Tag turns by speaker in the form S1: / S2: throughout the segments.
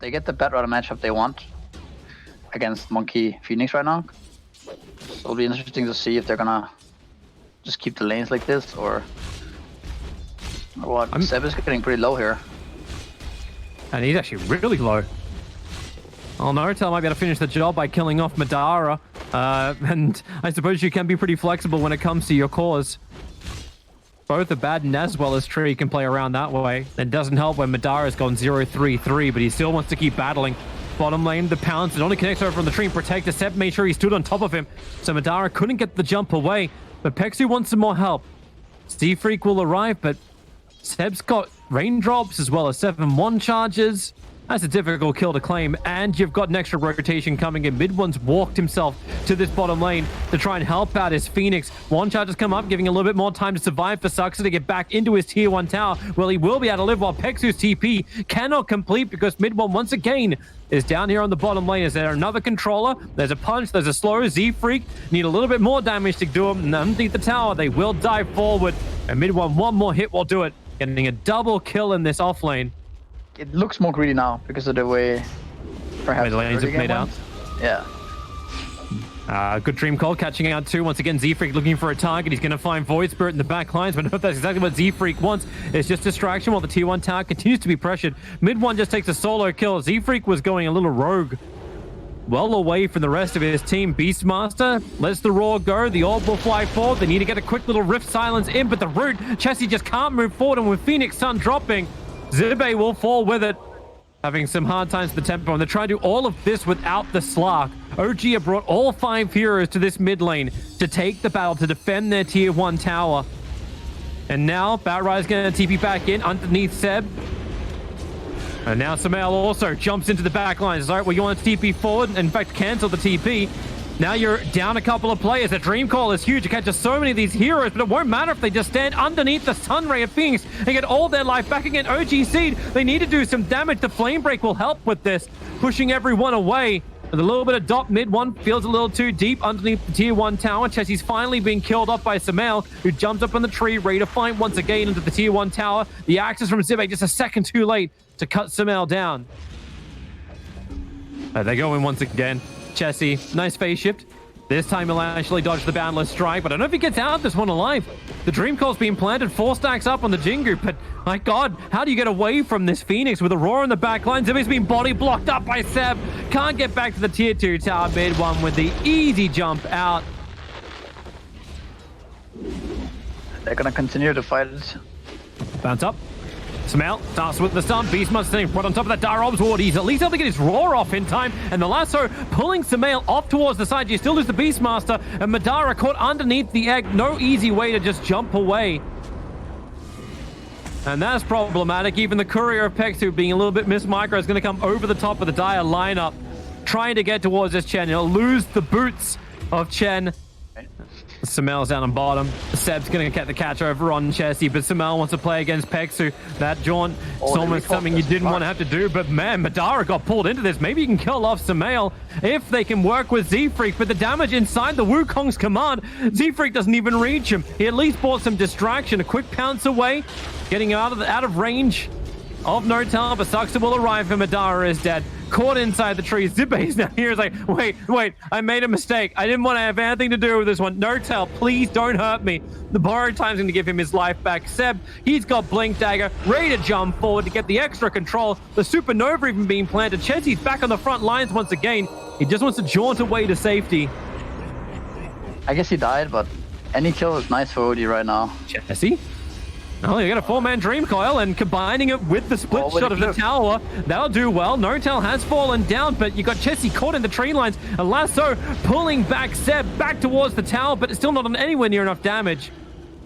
S1: they get the better matchup they want against Monkey Phoenix right now. So it'll be interesting to see if they're gonna just keep the lanes like this or what. Seb is getting pretty low here.
S2: And he's actually really low. Oh, Nortel might be able to finish the job by killing off Madara. And I suppose you can be pretty flexible when it comes to your cores. Both Abaddon as well as Tree can play around that way. It doesn't help when Madara's gone 0-3-3, but he still wants to keep battling. Bottom lane, the pounce, it only connects over on the tree and protector. Seb made sure he stood on top of him, so Madara couldn't get the jump away. But Pexu wants some more help. Z-Freak will arrive, but Seb's got raindrops as well as 7-1 charges. That's a difficult kill to claim, and you've got an extra rotation coming in. Mid1's walked himself to this bottom lane to try and help out his Phoenix. One charge has come up, giving a little bit more time to survive for Suxa to get back into his tier 1 tower. Well, he will be able to live while Pexu's TP cannot complete because Mid1 once again is down here on the bottom lane. Is there another controller? There's a punch, there's a slow. Z-Freak need a little bit more damage to do him. And underneath the tower, they will dive forward. And Mid1, one more hit will do it. Getting a double kill in this off lane.
S1: It looks more greedy now because of the way perhaps
S2: the lanes have played out.
S1: Yeah.
S2: Good dream call, catching out too. Once again, Z-Freak looking for a target. He's going to find Void Spirit in the back lines, but no, that's exactly what Z-Freak wants. It's just distraction while the tier 1 tower continues to be pressured. Mid1 just takes a solo kill. Z-Freak was going a little rogue. Well away from the rest of his team. Beastmaster lets the roar go. The orb will fly forward. They need to get a quick little Rift Silence in, but the root, Chessie just can't move forward, and with Phoenix Sun dropping, Zibe will fall with it, having some hard times with the tempo, and they're trying to do all of this without the Slark. OG have brought all 5 heroes to this mid lane to take the battle, to defend their tier 1 tower. And now, Batrai's going to TP back in underneath Seb. And now Samael also jumps into the back lines. All right, well, you want to TP forward, in fact, cancel the TP. Now you're down a couple of players. The Dream Call is huge. You catch so many of these heroes, but it won't matter if they just stand underneath the Sunray of Phoenix and get all their life back again. OG Seed, they need to do some damage. The Flame Break will help with this, pushing everyone away. With a little bit of dot, Mid1 feels a little too deep underneath the tier 1 tower. Chessie's finally being killed off by Samael, who jumped up on the tree, ready to fight once again into the tier 1 tower. The axis from Zibe just a second too late to cut Samael down. They go in once again. Chessie, nice phase shift. This time he'll actually dodge the Boundless Strike, but I don't know if he gets out this one alive. The Dream Call's being planted, 4 stacks up on the Jingu, but my god, how do you get away from this Phoenix with a roar in the back line? Zibe's been body blocked up by Seb. Can't get back to the tier 2 tower. Mid1 with the easy jump out.
S1: They're gonna continue to fight it.
S2: Bounce up. Samael starts with the stun. Beastmaster sitting right on top of that Dire Orbs ward. He's at least able to get his roar off in time. And the lasso pulling Samael off towards the side. You still lose the Beastmaster. And Madara caught underneath the egg. No easy way to just jump away. And that's problematic. Even the Courier of Pexu, being a little bit mismicro, is going to come over the top of the Dire lineup, trying to get towards this Chen. He'll lose the boots of Chen. Samael's down on bottom. Seb's going to get the catch over on Chessie, but Samael wants to play against Pexu. That jaunt is almost something you didn't want to have to do, but man, Madara got pulled into this. Maybe you can kill off Samael if they can work with Z-Freak, but the damage inside the Wukong's command, Z-Freak doesn't even reach him. He at least brought some distraction, a quick pounce away, getting out of range of Nortel, but Suxa will arrive and Madara is dead. Caught inside the tree. Zibe's now here is like, wait, I made a mistake. I didn't want to have anything to do with this one. Nortel, please don't hurt me. The borrowed time's going to give him his life back. Seb, he's got Blink Dagger, ready to jump forward to get the extra control. The Supernova even being planted. Chessie's back on the front lines once again. He just wants to jaunt away to safety.
S1: I guess he died, but any kill is nice for OD right now.
S2: Chessie? Oh, you got a 4-man Dream Coil, and combining it with the split shot of the tower, that'll do well. Nortel has fallen down, but you got Chessie caught in the tree lines. A lasso pulling back Seb back towards the tower, but it's still not on anywhere near enough damage.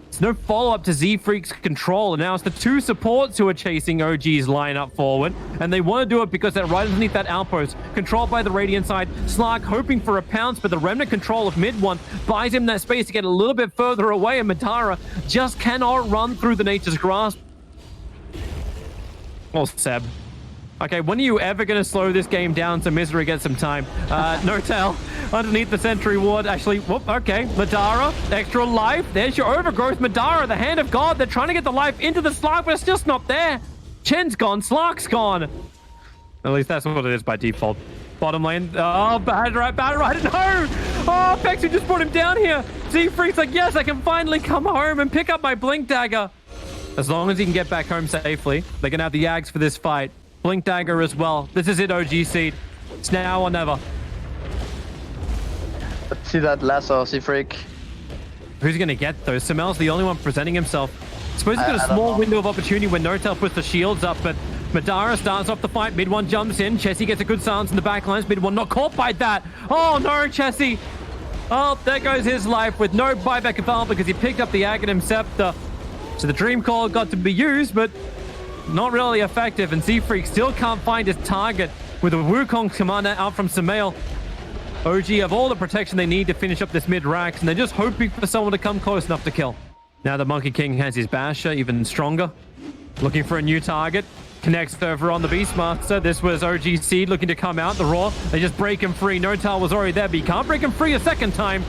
S2: There's no follow-up to Z-Freak's control, and now it's the 2 supports who are chasing OG's lineup forward, and they want to do it because they're right underneath that outpost, controlled by the Radiant side. Slark hoping for a pounce, but the Remnant control of Mid1 buys him that space to get a little bit further away, and Madara just cannot run through the Nature's Grasp. Oh, Seb. Okay, when are you ever going to slow this game down so Misery gets some time? Nortel underneath the Sentry Ward. Actually, whoop, okay. Madara, extra life. There's your overgrowth. Madara, the Hand of God. They're trying to get the life into the Slark, but it's just not there. Chen's gone. Slark's gone. At least that's what it is by default. Bottom lane. Oh, bad right. No! Oh, Pexu just brought him down here. Z-Freak's like, yes, I can finally come home and pick up my Blink Dagger. As long as he can get back home safely, they're going to have the Ags for this fight. Blink Dagger as well. This is it, OG Seed. It's now or never.
S1: Let's see that lasso, Z-Freak.
S2: Who's going to get those? Samel's the only one presenting himself. I suppose he's got a small window of opportunity when Notel puts the shields up, but Madara starts off the fight. Mid one jumps in. Chessie gets a good silence in the backlines. Mid one not caught by that. Oh no, Chessie. Oh, there goes his life with no buyback available because he picked up the Aghanim Scepter. So the Dream Call got to be used, but not really effective. And Z-Freak still can't find his target with a Wukong commander out from Samael. OG have all the protection they need to finish up this mid-racks, and they're just hoping for someone to come close enough to kill. Now the Monkey King has his Basher, even stronger. Looking for a new target. Connects over on the Beastmaster. This was OG Seed looking to come out. The Raw, they just break him free. Notal was already there, but you can't break him free a second time.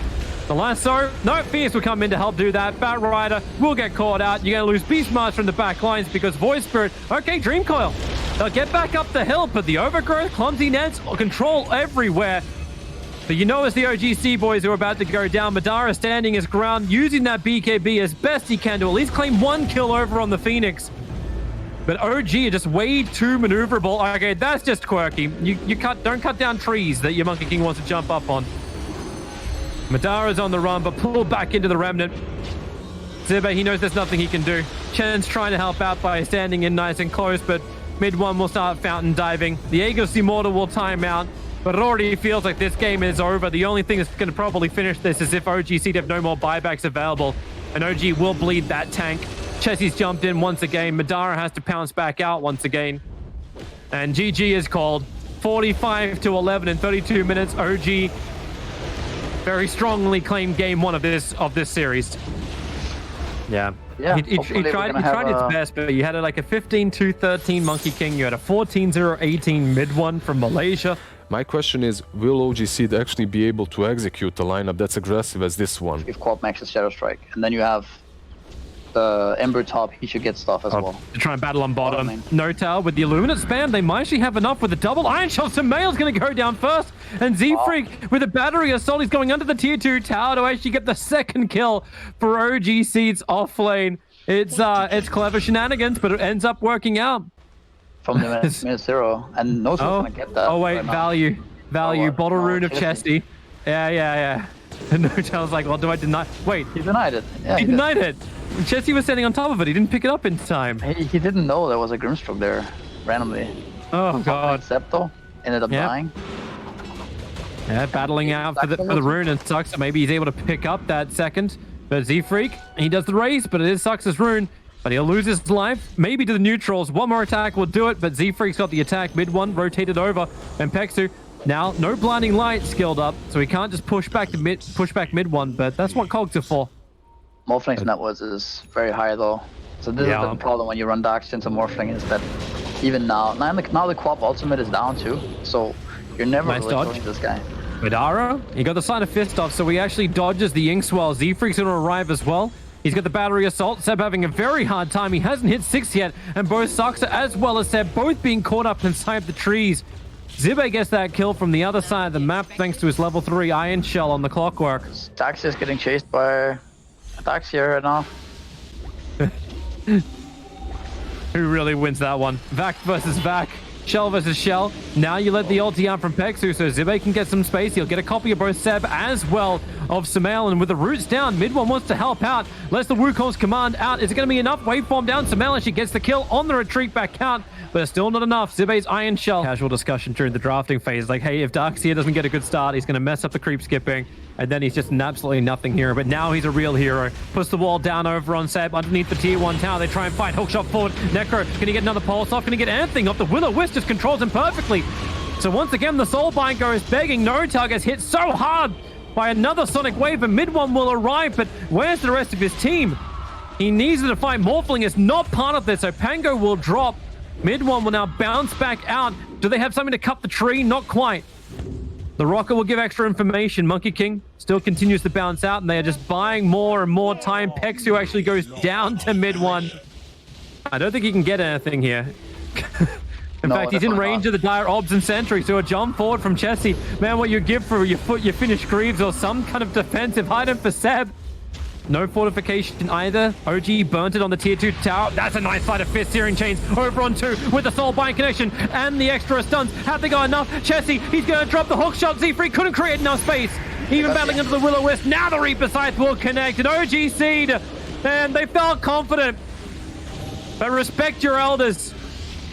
S2: The lasso, no, Fierce will come in to help do that. Bat Rider will get caught out. You're going to lose Beastmaster in the back lines because Void Spirit, okay, Dream Coil. They'll get back up the hill, but the Overgrowth, Clumsy Nets, control everywhere. But you know it's the OGC boys who are about to go down. Madara standing his ground, using that BKB as best he can to at least claim one kill over on the Phoenix. But OG are just way too maneuverable. Okay, that's just quirky. Don't cut down trees that your Monkey King wants to jump up on. Madara's on the run, but pulled back into the Remnant. Zibe, he knows there's nothing he can do. Chen's trying to help out by standing in nice and close, but mid one will start fountain diving. The Aegis Immortal will time out, but it already feels like this game is over. The only thing that's going to probably finish this is if OGC have no more buybacks available, and OG will bleed that tank. Chessie's jumped in once again. Madara has to pounce back out once again. And GG is called. 45-11 in 32 minutes. OG very strongly claimed game one of this series. Yeah. He tried his best, but you had like a 15-13 Monkey King. You had a 14-0-18 mid one from Malaysia.
S3: My question is, will OG Seed actually be able to execute a lineup that's aggressive as this one?
S1: If Quad maxes Shadow Strike, and then you have the Ember top, he should get stuff as well.
S2: To try and battle on bottom. Notal with the Illuminate spam. They might actually have enough with the double Iron Shot. Samael's going to go down first. And Z-Freak with a battery assault. He's going under the tier 2 tower to actually get the second kill for OG Seed's off lane. It's clever shenanigans, but it ends up working out.
S1: From the minute 0. And no one's going to get that.
S2: Oh, wait. Value. Bottle Rune of Chesty. Yeah. And Notal's like, well, do I deny? Wait.
S1: He denied it. Yeah,
S2: he denied it. Chessie was standing on top of it. He didn't pick it up in time.
S1: He didn't know there was a Grimstroke there randomly.
S2: Oh, God.
S1: Septo ended up dying.
S2: Yeah, battling out for the rune, and sucks. Maybe he's able to pick up that second. But Z-Freak, he does the race, but it is Sucks' rune. But he'll lose his life. Maybe to the neutrals. One more attack will do it, but Z-Freak's got the attack. Mid one, rotated over. And Pexu, now no blinding light skilled up, so he can't just push back mid one, but that's what Cogs are for.
S1: Morphling's net worth is very high though. So this is the problem when you run Darks into Morphling, is that even now the Quap ultimate is down too. So you're never really killing this guy.
S2: Madara, he got the Sign of Fist off, so he actually dodges the Inkswell. Z-Freak's going to arrive as well. He's got the battery assault. Seb having a very hard time. He hasn't hit 6 yet, and both Soxa as well as Seb both being caught up inside the trees. Zibe gets that kill from the other side of the map thanks to his level 3 Iron Shell on the clockwork.
S1: Dax is getting chased by Dax here right now.
S2: Who really wins that one? Vac versus Vac. Shell versus Shell. Now you let the ulti out from Pexu, so Zibe can get some space. He'll get a copy of both Seb as well of Samael, and with the roots down, mid one wants to help out. Lets the Wukong's command out. Is it going to be enough? Waveform down. Samael actually gets the kill on the retreat back out, but it's still not enough. Zibe's Iron Shell. Casual discussion during the drafting phase, like, hey, if Darkseer doesn't get a good start, he's going to mess up the creep skipping, and then he's just an absolutely nothing hero. But now he's a real hero. Puts the wall down over on Seb underneath the tier 1 tower. They try and fight. Hookshot forward. Necro, can he get another pulse off? Can he get anything off? The Will-O-Wisp just controls him perfectly. So once again, the Soulbind goes begging. Notal gets hit so hard by another Sonic Wave, and mid one will arrive, but where's the rest of his team? He needs to find Morphling. Is not part of this, so Pango will drop. Mid one will now bounce back out. Do they have something to cut the tree? Not quite. The Rocket will give extra information. Monkey King still continues to bounce out, and they are just buying more and more time. Pexu actually goes down to mid one. I don't think he can get anything here. In fact, he's in range of the dire obs and sentry, so a jump forward from Chessie. Man, what you give for your foot, you finish Greaves or some kind of defensive item for Seb. No fortification either. OG burnt it on the tier 2 tower. That's a nice fight of fist searing chains over on 2 with the soulbind connection and the extra stuns. Have they got enough? Chessie, he's going to drop the hook shot. Z-Freak couldn't create enough space. Even battling into the Will-O-Wisp. Now the Reaper Scythe will connect. An OG seed. And they felt confident. But respect your elders.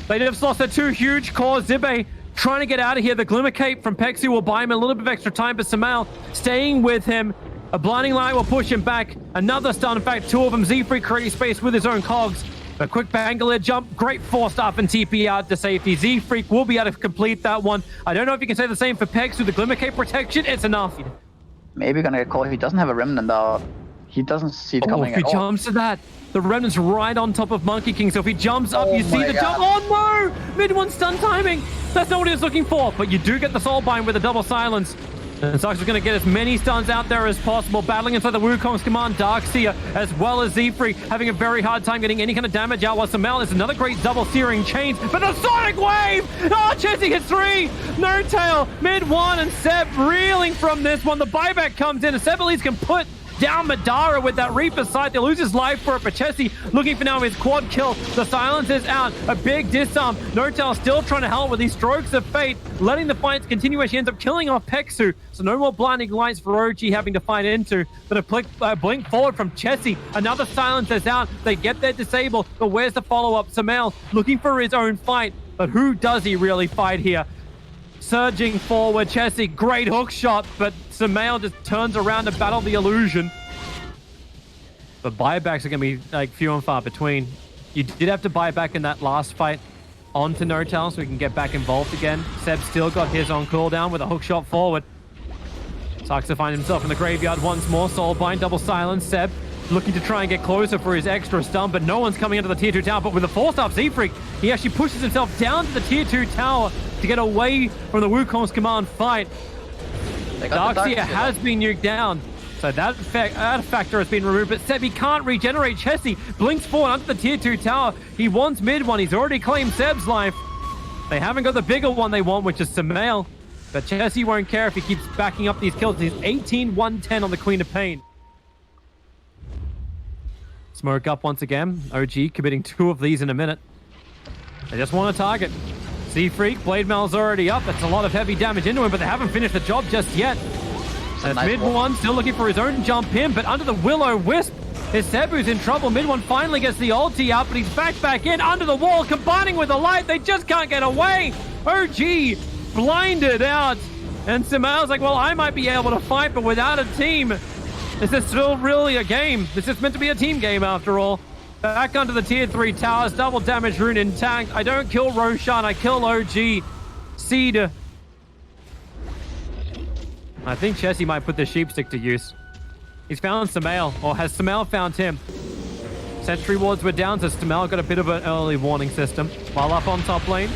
S2: They just lost their 2 huge cores. Zibe trying to get out of here. The Glimmer Cape from Pexu will buy him a little bit of extra time, but Samael staying with him. A blinding light will push him back. Another stun. In fact, 2 of them. Z-Freak creating space with his own cogs. A quick Bangalore jump. Great forced up and TP out to safety. Z-Freak will be able to complete that one. I don't know if you can say the same for Pexu. The Glimmer Cape protection, it's enough.
S1: Maybe gonna get caught. He doesn't have a remnant out. He doesn't see it coming
S2: if he
S1: at all.
S2: jumps to that, the remnant's right on top of Monkey King. So if he jumps up, you see the jump. Oh no! Mid-1 stun timing. That's not what he was looking for. But you do get the soulbind with a double silence. And Sox is going to get as many stuns out there as possible. Battling inside the Wukong's command, Darkseer, as well as Z-Freak, having a very hard time getting any kind of damage out. While Samael is another great double searing chains. But the Sonic Wave! Oh, Chessie hits 3! No tail, mid-1, and Seb reeling from this one. The buyback comes in, and Seb at least can put down Madara with that Reaper Sight. They lose his life for it, but Chessie looking for now his quad kill. The silence is out. A big disarm. No-Tail still trying to help with these strokes of fate, letting the fights continue as she ends up killing off Pexu. So no more blinding lights for OG having to fight into. But a blink forward from Chessie. Another silence is out. They get their disable, but where's the follow-up? Samael looking for his own fight, but who does he really fight here? Surging forward, Chessie, great hook shot, but Samael just turns around to battle the illusion. But buybacks are going to be like few and far between. You did have to buy back in that last fight onto No-Tail so we can get back involved again. Seb still got his on cooldown with a hook shot forward. Sucks to find himself in the graveyard once more. Soulbind, double silence. Seb looking to try and get closer for his extra stun, but no one's coming into the tier 2 tower. But with a forced up Z-Freak, he actually pushes himself down to the tier 2 tower to get away from the Wukong's command fight. Darkseer has been nuked down, so that factor has been removed, but Seb, he can't regenerate. Chessie blinks forward onto the tier 2 tower. He wants mid-1. He's already claimed Seb's life. They haven't got the bigger one they want, which is Samael, but Chessie won't care if he keeps backing up these kills. He's 18-110 on the Queen of Pain. Smoke up once again. OG committing 2 of these in a minute. They just want to target. Z-Freak, Blade Mail's already up. That's a lot of heavy damage into him, but they haven't finished the job just yet. That's nice. Mid-1 still looking for his own jump in, but under the Will-O-Wisp is Seb, who's in trouble. Mid-1 finally gets the ulti out, but he's back in under the wall, combining with the light. They just can't get away. OG blinded out. And Samael's like, well, I might be able to fight, but without a team, this is still really a game. This is meant to be a team game after all. Back onto the tier 3 towers, double damage rune intact. I don't kill Roshan, I kill OG. Seed. I think Chessie might put the sheepstick to use. He's found Samael, or has Samael found him? Sentry wards were down, so Samael got a bit of an early warning system. While up on top lane,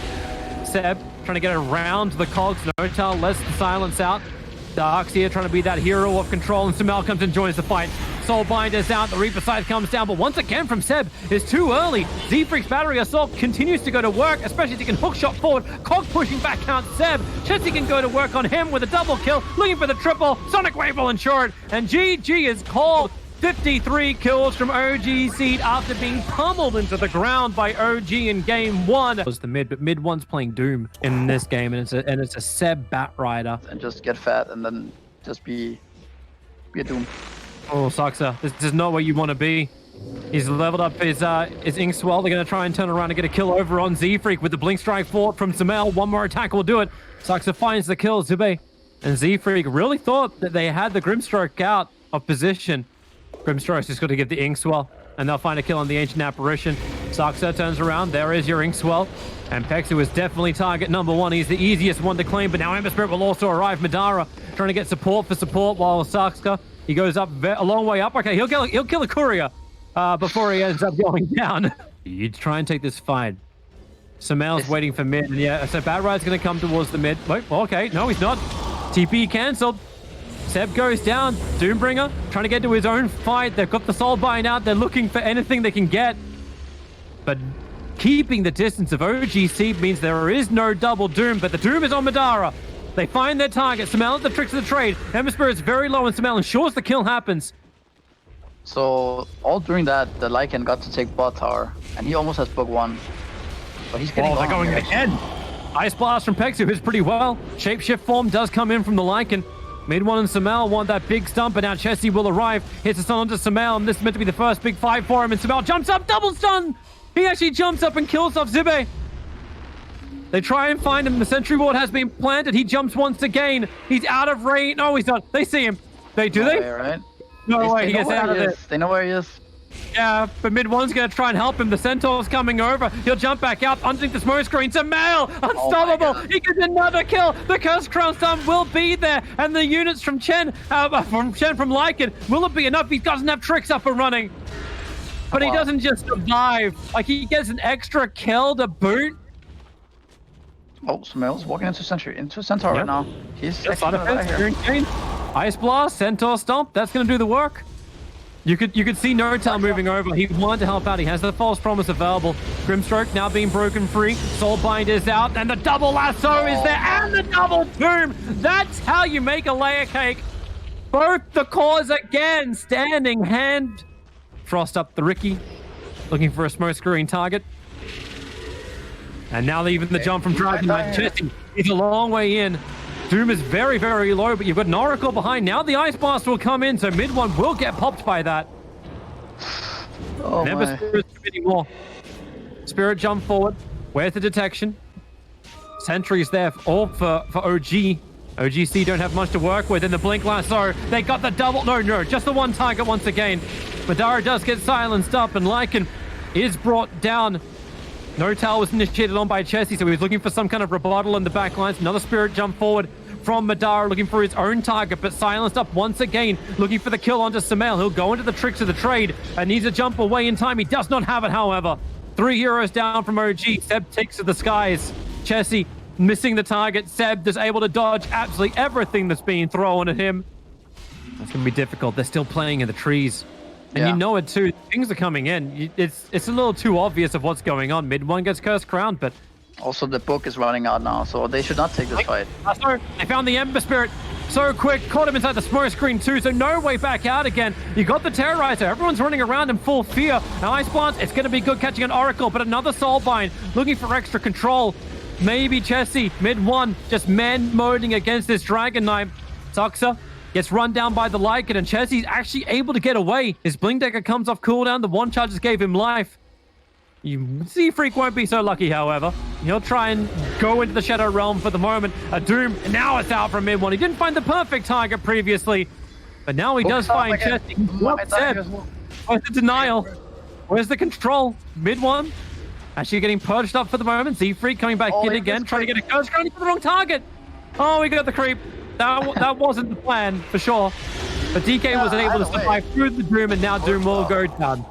S2: Seb trying to get around the cogs. No-Tail lets the silence out. Darkseer trying to be that hero of control, and Samael comes and joins the fight. Soulbind is out, the Reaper Scythe comes down, but once again from Seb is too early. Z-Freak's Battery Assault continues to go to work, especially as he can hookshot forward. Cog pushing back out Seb. Chessie can go to work on him with a double kill, looking for the triple. Sonic Wave will ensure it, and GG is called. 53 kills from OG Seed after being pummeled into the ground by OG in game 1. It was the mid, but mid-1's playing Doom in this game, and it's a Seb Bat Rider.
S1: And just get fat and then just be a Doom.
S2: Oh, Soxa, this is not where you want to be. He's leveled up his Ink Swell. They're going to try and turn around and get a kill over on Z-Freak with the Blink Strike forward from Samael. One more attack will do it. Soxa finds the kill, Zube. And Z-Freak really thought that they had the Grimstroke out of position. Grimstroke's just got to give the Ink Swell, and they'll find a kill on the Ancient Apparition. Soxa turns around. There is your Ink Swell. And Pexu is definitely target number 1. He's the easiest one to claim, but now Ember Spirit will also arrive. Madara trying to get support for support while Soxa, he goes up a long way up. Okay, he'll kill a courier before he ends up going down. You try and take this fight. Samael's waiting for mid. Yeah, so Bat Ride's going to come towards the mid. Wait, okay, no, he's not. TP cancelled. Seb goes down. Doombringer trying to get to his own fight. They've got the Soulbind out. They're looking for anything they can get. But keeping the distance of OGC means there is no double Doom, but the Doom is on Madara. They find their target. Samel at the tricks of the trade. Ember Spirit's very low on Samel, ensures the kill happens.
S1: So all during that, the Lycan got to take bot tower, and he almost has book 1. But he's getting
S2: they're going again. Ice Blast from Pexu hits pretty well. Shapeshift form does come in from the Lycan. Mid one and Samel want that big stump, but now Chessie will arrive. Hits a stun onto Samel, and this is meant to be the first big fight for him. And Samel jumps up, double stun! He actually jumps up and kills off Zibe. They try and find him. The sentry ward has been planted. He jumps once again. He's out of range. No, he's not. They see him. Do they?
S1: Way, right?
S2: No way. He gets out of there.
S1: They know where he is.
S2: Yeah, but mid one's going to try and help him. The Centaur's coming over. He'll jump back out underneath the smoke screen. Samel, unstoppable. He gets another kill. The Curse Crown stun will be there. And the units from Chen, from Lycan, will it be enough? He doesn't have tricks up and running. But he doesn't just survive. Like, he gets an extra kill to boot.
S1: Oh, Samel's walking into Centaur right now. He's
S2: here. Ice Blast, Centaur Stomp. That's going to do the work. You could see Notal moving over. He wanted to help out. He has the false promise available. Grimstroke now being broken free. Soulbind is out, and the double lasso is there, and the double Doom. That's how you make a layer cake. Both the cores again standing hand. Frost up the Ricky, looking for a smoke screen target. And now even the jump from Dragon Knight. Chessie is a long way in. Doom is very, very low, but you've got an Oracle behind. Now the Ice Blast will come in, so mid one will get popped by that.
S1: Oh
S2: Never
S1: my.
S2: Spirit's committing more. Spirit jump forward. Where's the detection? Sentry's there all for OG. OGC don't have much to work with in the Blink Lasso. They got the double. No, just the one target once again. Madara does get silenced up, and Lycan is brought down. Notal was initiated on by Chessie, so he was looking for some kind of rebuttal in the back lines. Another Spirit jump forward from Madara, looking for his own target, but silenced up once again, looking for the kill onto Samel. He'll go into the tricks of the trade and needs a jump away in time. He does not have it, however. 3 heroes down from OG. Seb takes to the skies. Chessie missing the target. Seb is able to dodge absolutely everything that's being thrown at him. That's going to be difficult. They're still playing in the trees. And you know it too. Things are coming in. It's a little too obvious of what's going on. Mid one gets Cursed Crowned, but
S1: also the book is running out now, so they should not take this fight.
S2: They found the Ember Spirit so quick, caught him inside the smoke screen too, so no way back out again. You got the Terrorizer. Everyone's running around in full fear. Now Ice Blast, it's going to be good catching an Oracle, but another Soulbind looking for extra control. Maybe Chessie, mid one, just man-moding against this Dragon Knight. Toxa gets run down by the Lycan, and Chessie's actually able to get away. His Blink Decker comes off cooldown. The one charge just gave him life. Z-Freak won't be so lucky, however. He'll try and go into the Shadow Realm for the moment. A Doom, and now it's out from mid one. He didn't find the perfect target previously, but now he does find Chessie. Where's the denial? Where's the control? Mid one, actually getting purged up for the moment. Z-Freak coming back in again, trying to get a Curse Crown for the wrong target. Oh, we got the creep. That wasn't the plan, for sure. But DK wasn't able to survive through the Doom, and now Doom will go down.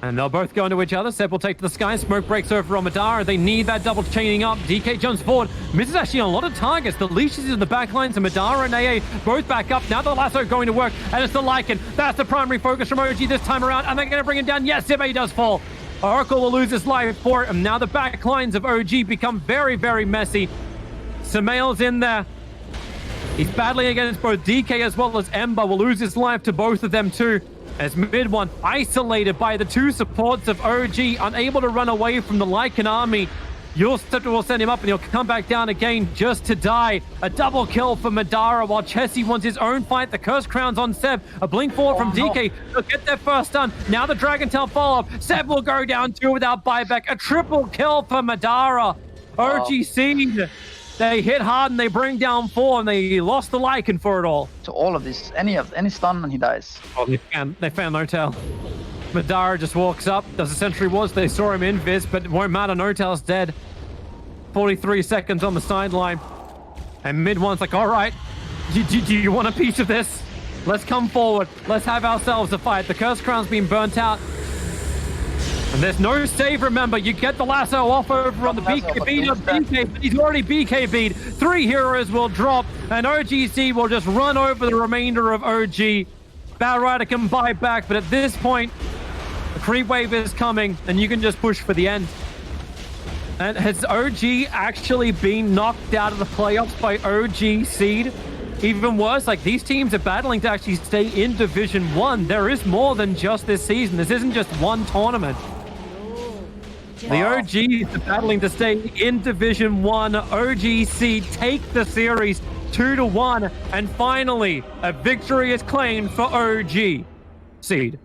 S2: And they'll both go into each other. Seb will take to the sky. Smoke breaks over on Madara. They need that double chaining up. DK jumps forward. Misses actually on a lot of targets. The leashes in the back lines, and Madara and AA both back up. Now the lasso going to work, and it's the Lycan. That's the primary focus from OG this time around, and they're going to bring him down. Yes, Zibe does fall. Oracle will lose his life for it, and now the back lines of OG become very, very messy. Samael's in there. He's battling against both DK as well as Ember. Will lose his life to both of them too. As mid one isolated by the two supports of OG, unable to run away from the Lycan army. Will send him up, and he'll come back down again just to die. A double kill for Madara while Chessie wants his own fight. The Curse Crown's on Seb. A blink forward from DK. They'll get their first stun. Now the Dragon Tail follow-up. Seb will go down too without buyback. A triple kill for Madara. OGC. They hit hard and they bring down 4, and they lost the Lycan for it all.
S1: To all of these, any stun and he dies.
S2: Oh, they found Notal. Madara just walks up, does a sentry was. They saw him in Viz, but it won't matter. Notal's dead. 43 seconds on the sideline. And mid one's like, all right, do you want a piece of this? Let's come forward. Let's have ourselves a fight. The Curse Crown's been burnt out. And there's no save, remember. You get the lasso off over on the BKB of DK, but he's already BKB'd. 3 heroes will drop, and OGC will just run over the remainder of OG. Batrider can buy back, but at this point, The creep wave is coming, and you can just push for the end. And has OG actually been knocked out of the playoffs by OG Seed? Even worse, like these teams are battling to actually stay in Division 1. There is more than just this season. This isn't just one tournament. The OGs are battling to stay in Division 1. OG Seed take the series 2-1. And finally, a victory is claimed for OG Seed.